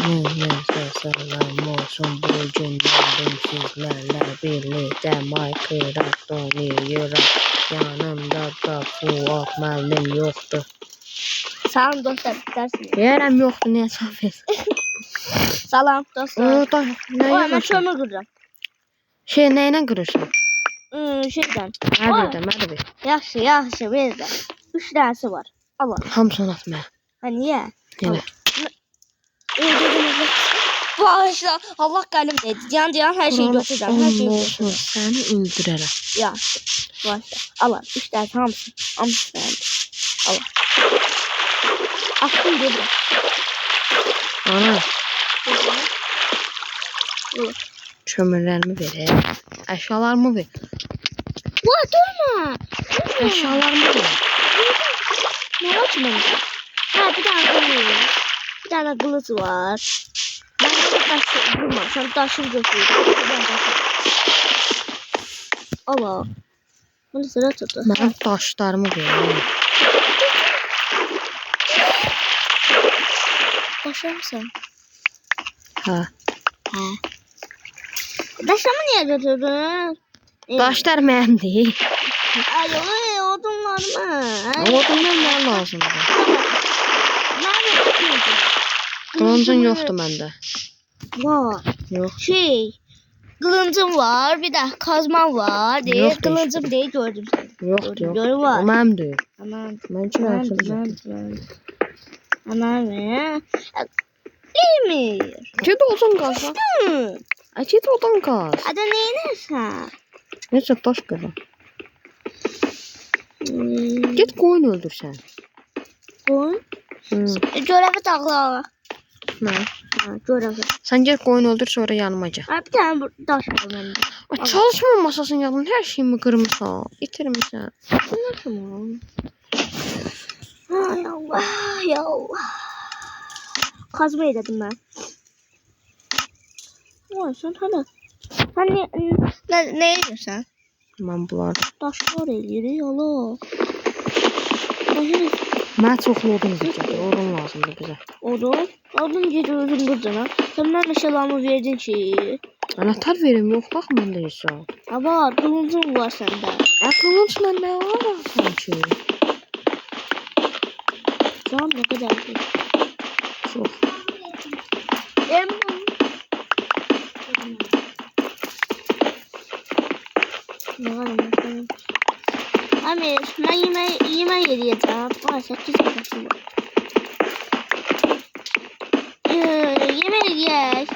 Selam olsun bugün geldim sizlerle birlikte Minecraft oynuyorum. Yanımda da Fuat müəllim yoktu. Salam dostlar, dersiniz. Yerem yoktu, niye çarpıyorsun? Salam dostlar. Ne Ben yapıyorsun? çömür kıracağım. Şey neyle kırıyorsun? Şeyden. Nerede bir? Yaxşı, ver de. 3 tanesi var. Allah. Hamsını atma. Ha niye? Yine. Bağışla. Allah qəlim dedi. Can her şeyi götüreceğim. Her şeyi götüreceğim. Seni öldürürüm. Yaxşı. Bağışla. Allah. 3 tanesi hamısı. Hamısı benim. Allah. Attım dedim. Ana. Çömürlerimi ver. Eşyalarımı ver. Vay durma. Eşyalarımı ver. Ne var ki bende? Ha bir tane kılıç. Bir tane kılıç var. Ben de taşı durma. Sen taşı götürüyorsun. Allah. Bunu sıra tuttu. Ben taşlarımı ver. Taşır mısın? Ha. He. Taşımı niye götürdün? Taşlar benim değil. Ay odunlar mı? Odunlar ne lazım? Nerede götürdün? Kılıncın yoktu bende. Var. Yok. Kılıncım var, bir de kazmam var. Değil, Yok, kılıncım işte. değil gördüm seni. Yok. Gördüm var. O benim değil. Aman. Ben için yapsın. Aman ne? Emir. Git odun kaz lan. Git odun kaz. Ada neylersen? Neyse taş kaz. Git koyun öldür sen. Koyun? Hı. Görevi takla. Ne? Görevi. Sen gel koyun öldür sonra yanıma gel. Bir tane taş var bende. Çalışma masasının yanında her şeyimi kırmışsın. İtirmişsin. Tamam. Ay Allah. Ya Allah. Kazmayı dedim ben. Vay sen hadi. Sen ne ediyorsun? Ben bunlar. Taşlar elleri yala. Ben çoxlu odun istəyirəm. Odun lazımdır bizə. Odun gece özün kırcana. Sen ben eşyalarımı verdin ki. Anahtar verim yok bax məndə heç. Ama kılıncın var sende. Kılınc məndə var sanki. Tamam ne kadar ki. Çox. Ne var mı? Amir, ben yemeği yiyeceğim. Var 8 dakikası var. Yemeği yiyek.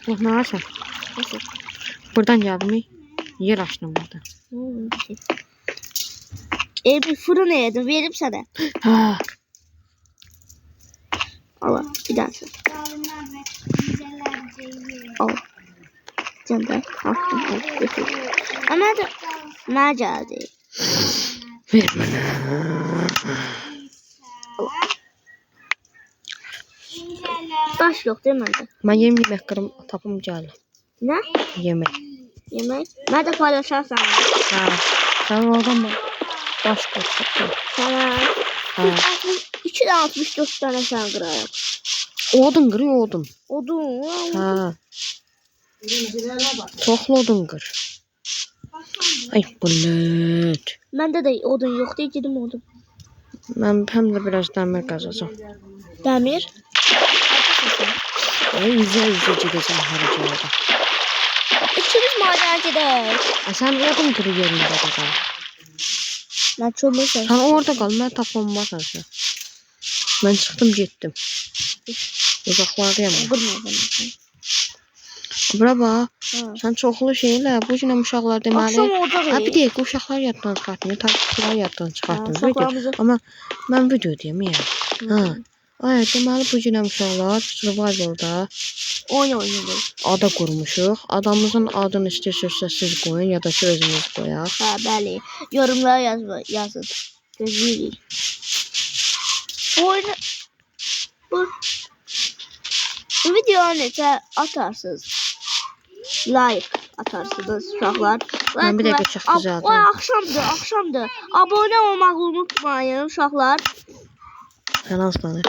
Bax nə varsan? Nasıl? Buradan gəldim. Yer açdım burada. Bir fırın yedim, verip sana. Ha. Allah, bir daha sen. Al. Can da kalktım. Ama da ne geldi? Ver mənə. Taş yok değil mi bende? Mən yemək qırım tapım gəldim. Ne? Yemək. Yemek? Ben de paylaşırsam. Ha. Sən oradan bax. Daş qırsan. Sana. Ha. 264 tane sen kırarak. Odun qır, odun. Odun. Ha. Çoxlu odun qır. Ay bulut. Bende de odun yok diye gidim odun. Mən həm də biraz dəmir qazacağam. Demir. İzlə gedəcəm hər yerdə. İkimiz maden gidelim. Sən odun qır yerində də qal. Ben çömürsen. Sən orada qal, mən tapılmasan sən. Mən çıxdım, getdim. Uzaqlardayam. Kırma beni. Bura bax, Ha. sən çoxlu şeylə bu günə uşaqlar deməli. Akşam olacaq. Bir dəqiqə uşaqlar yaddan çıxartmıyor, takipçilər yaddan çıxartmıyor. uşaqlarımızı- Amma mən video deyim ya. Ha. Ay, deməli bu günə uşaqlar survivalda Oynuyoruz. ada qurmuşuq. Adamımızın adını istəyirsiniz siz qoyun ya da ki özünüz qoyaq. Ha bəli. Yorumlara yazın. Gözləyirik. Bu videoya necə atarsınız? Like atarsınız uşaqlar. Mən bir dəqiqə çox düzəldim. Ay axşamdır. Abunə olmağı unutmayın uşaqlar. Sən aslanır.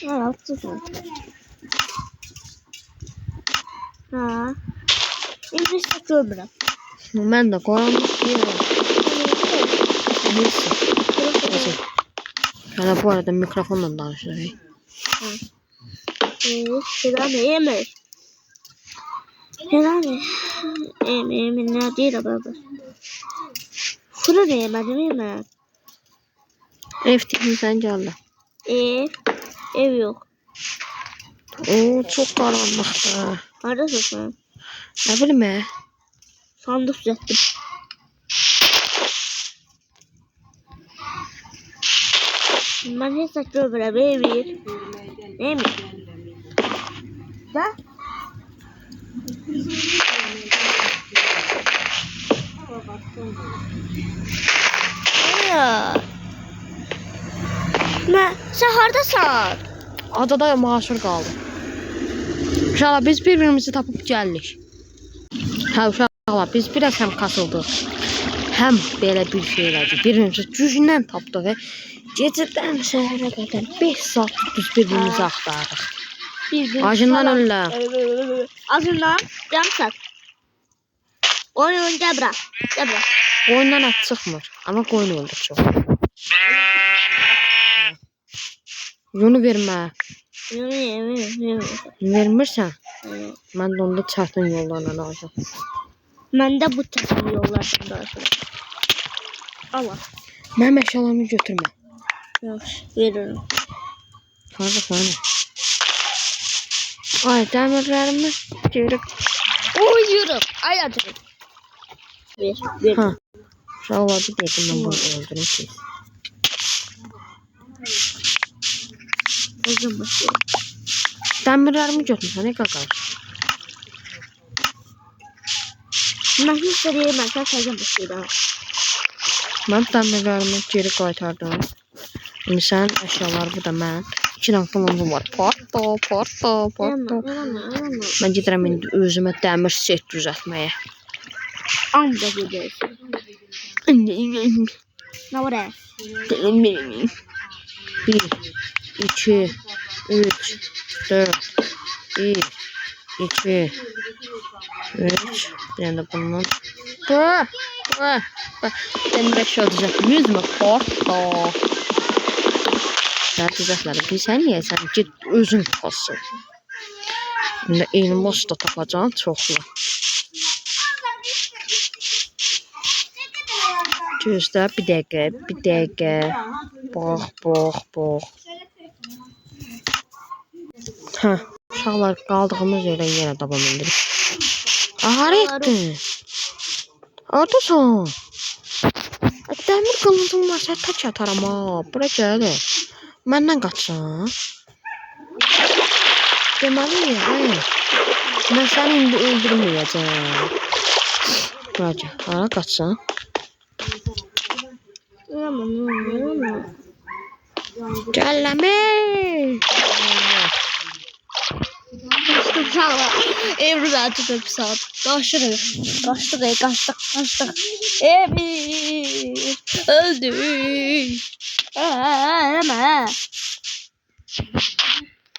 Altıdan. Ha. İngilizce görmürəm. Mən də qoyulmuş deyirəm. Neyse. Yani bu arada mikrofonla danışırıq. Selam Emir. Selam Emir ne değil baba. Şunu ne yemedim Emir. Ev tipini sence Allah. Ev yok. Oo çok karanlıkta. Neredesin sen? Ne bileyim ya. Sandık düzelttim. Ben hiç saçma böyle Emir. Emir. Da? Sen hardasan? Adada mahsur kaldı. Uşaqlar biz birbirimizi tapıb gəldik. Hə uşaqlar biz biraz həm kasıldıq. Həm belə bir şey elədik. Birimizi güclə tapdıq və gecədən səhərə qədər 5 saat biz birbirimizi axtardıq. Acından ölürəm. Acından yarım saat. Oyun gel bırak. Gel bırak. Oyundan at çıxmır. Amma qoyun öldür çox. Yunu vermə. Vermirsən? Mən də onda çətin yollarla alacağım. Mən də bu çətin yollardan alacağım. Allah. Mənim əşyalarımı götürmə. Yaxşı, veririm. Harada sana? Ay, dəmirlərimi geri... Uyuyorum. Ay acım. Ver. Ha. Uşaqlar bir dedim mən bunu öldürüm ki. Özüm başlıyorum. Dəmirlərimi götürmə, nə qaqar? Mən hiç vereyim, sen özüm başlıyorum. Mən dəmirlərimi geri qaytardım. İndi sənin əşyalar bu da mən. 2 dənə qılıncım var. Parto. Mən gedirəm indi özümə dəmir set düzəltməyə. Amca gidiyorsun. Ne var ya? 1, 2, 3, 4, 1, 2, 3. Bir tane de bundan. Ben 5 olacak. 100 mü? Porto. Sen düzəltmədim. Bilsən niyə? Sən git özün tapasın. İndi elmas da tapacağın çoxlu. Gözlə bir dəqiqə. Bax. Hə, uşaqlar qaldığımız yerdən yenə davam edirik. Ahar etdin. Oradasan. Dəmir qılıncım var, sən tək ataram ha. Bura gəl. Məndən qaçsan. Deməli, mən səni indi öldürməyəcəm. Bura gəl, hara qaçsan? Gəlləmi. Kaçtım sağla. Emre ben tutup saat. Kaçtık. Emir. Öldü. Hemen.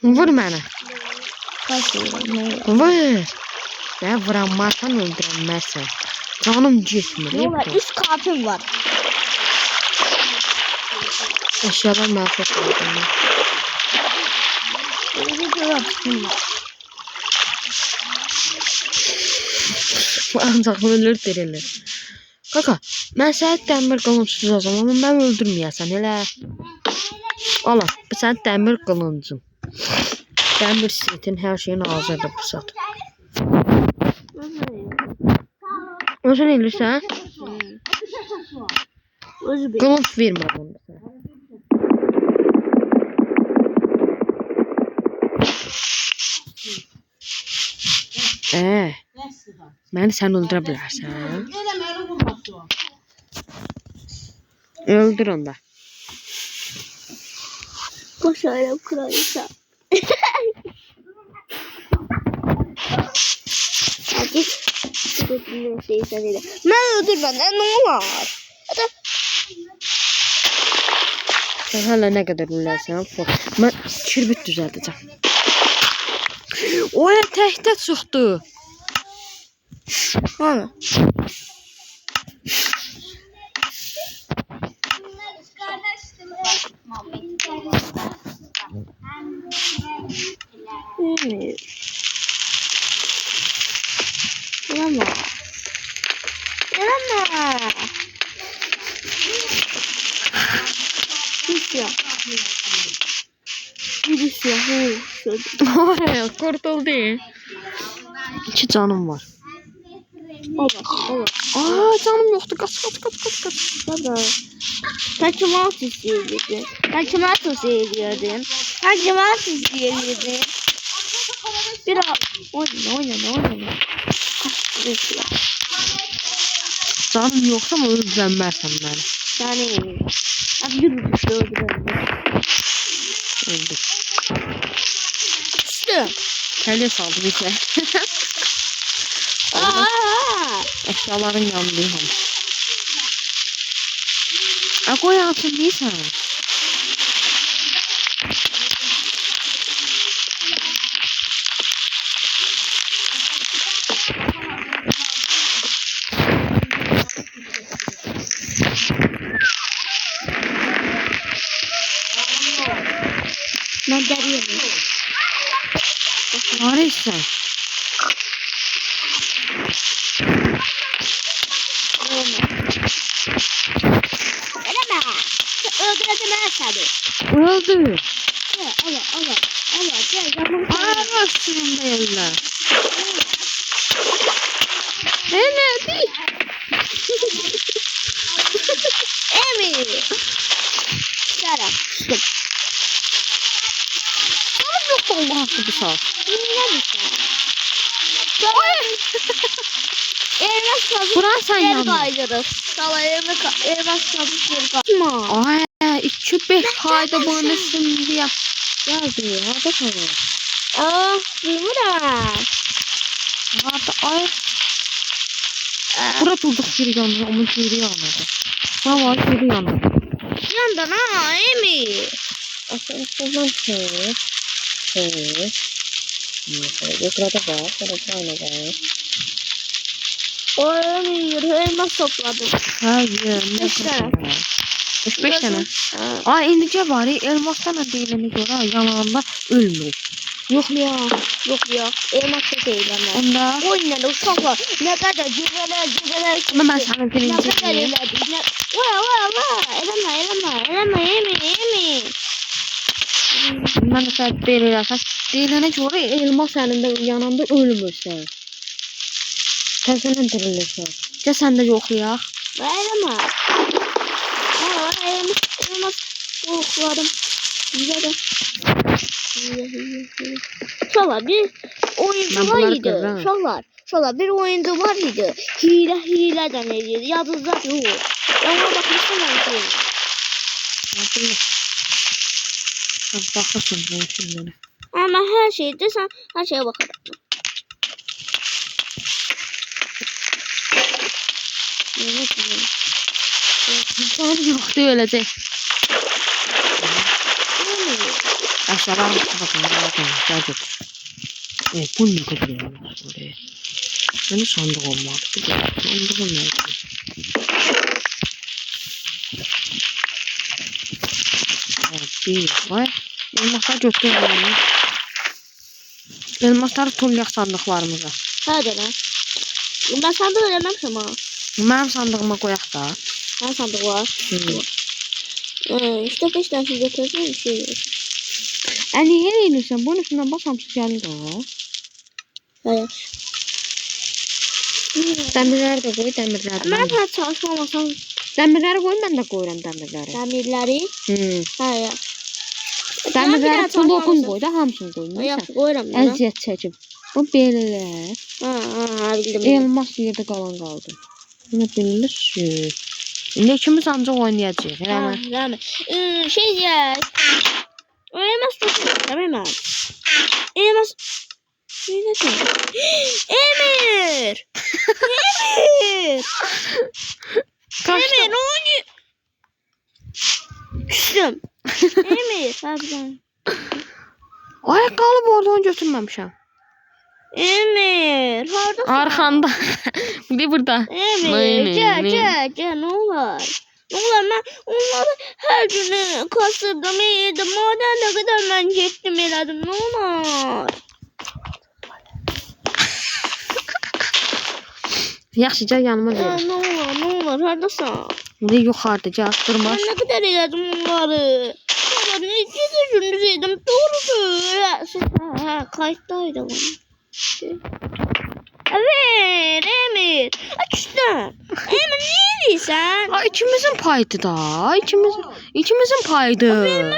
Vur mənə. Kaçıyorum. Vur. Ya vuramazsan öldürəmməzsən. Canım getmir. Yola üst kapım var. Eşyalar mənə çox lazımdır. Ancaq ölür dirilir. Kaka, mən sənə dəmir qılıncı tutacağam, amma mən öldürməyəsən, elə. Ala, bu sənin dəmir qılıncın. Dəmir setin, hər şeyin hazırdır bu saat. Özün elirsən? Qılınc vermir bunu sənə. Məni sən öldürə bilərsən. Öldür onda. Koşarım kraliçe. Hadi. Ben öldürmeden ne var? Sen hala ne kadar ürlərsən? Mən kirbit düzəldəcəm. O ya təkdə çıxdı. Hani? Emir. Geleme. Geleme. Pis ya. Birisi ya. Oraya kurtuldu. 2 canım var. Oba. Aa canım yoktu. Kaç. Baba. Sen cumartesi izliyordun. Ben cumartesi izliyordum. Ben cumartesi izliyordum. Biraz oyna. Kaç ya. Canım yoksa mı öldürmezsem beni. Yani. Abi yürü düştü öldürelim. Öldür. İşte. Kelle saldım ise. Eşyaların yandı hem. Koy altın değilsen. Ben geliyorum. Neredesin? Eleme. Öldüreceğim her seni. Öldü. Allah. Gel yanıma. Aa suyumda yerler. Ne değil? Emir. Şara. Canım yok Allah hakkı bir saat. Ne misin? Elmas kazıp Kur'an sen geri yandın. kaydırır. Sala elmas kazıp geri kaydırır. Ay 2-5 fayda boynasın diye. Geldi ya da sana. Aa, bilmiyorum. Hadi ay. Bura bulduk bir yandı. Onun biri yandı. Valla biri yandı. Yandan ha Emir. Aslında buradan şey. Yukarıda var. Sonra aynı var. O Emir elmas topladım. Hayır. 5 tane. 5 tane. Ha. Ay indicə var. Elmasdan da deyilene görə yanağında ölmür. Yok ya. Elmas da eylemler. Onda. Oynadı uşaklar. Ne kadar cüceler. Ama ben sana Ne birinci kadar diyeyim. eğlendik. Eleme. Emir. Ben de sana deyilirsən. Deyilene görə elmas əlində yanında ölmürsən. Təzələn dirilirsən. Gəl sən də yoxlayaq. Eleme. Elmas. Korklarım. Güzel. Şola bir oyuncu Ben var bunları idi. görürüm. Şola bir oyuncu var idi. Hile deneydi. Yadınızda yok. Ben ona bakmıştım oyuncu. Baxasın bu filmlərə. Ama her şeyde sen her şeye bakarım. Canım yoxdur öləcək. Aşağıdan bakın. Gəl. Bu ne kadar yanlış oraya. Benim sandık olmadı. Bir de sandığım nerede? Bir vay. Elmaslar götürüyorum. Elmasları tulluyaq sandıqlarımıza. Hadi lan. Ben sandık öğrenmemişim ha. Mənim sandığıma qoyaq da. Her sandık var. İşte 5 tane şey götürsün bir şey yok. Niyə eləyirsən? Bunun üstündən basamsız gəlir o. Hayır. Dəmirləri də qoy, dəmirləri. Ben her çalışmamasam Dəmirləri qoy, mən də qoyuram dəmirləri. demirleri. Hayır. Dəmirləri bir blokun daha qoy da hamısını qoy. Hayır. Neysə. Koyuram ben. Əziyyət çəkib. Bu belə. Ha bildim. Elmas yerdə qalan qaldı. Bunu bilirsən. İndi ikimiz ancaq oynayacağıq. Yəni Tamam. Şey ya. Elmas tutun. Tamam. Elmas. Ne diyor? Emir. kaçdı. Emir oynuyor. Düştüm. Emir, harbiden. Ayaqqabı orada onu götürməmişəm. Emir, haradasan? Arkanda. Bir burada. Emir, gel, ne olar? Ne olar, mən onları hər günü kasırdım, yedim. Madən nə qədər mən getdim elədim, ne olar? Yaxşı, gəl yanıma ver. Ne olar, haradasan? Ne yuxarıda, gəl, durmaş. Ben ne kadar elədim onları. Baba ne gece gündüz yedim. Doğrudur. Ha, kayıttaydı bu. Evet Emir. Aç üstten. Emir niye değilsen? Ay, ikimizin paydı da. İkimizin paydı.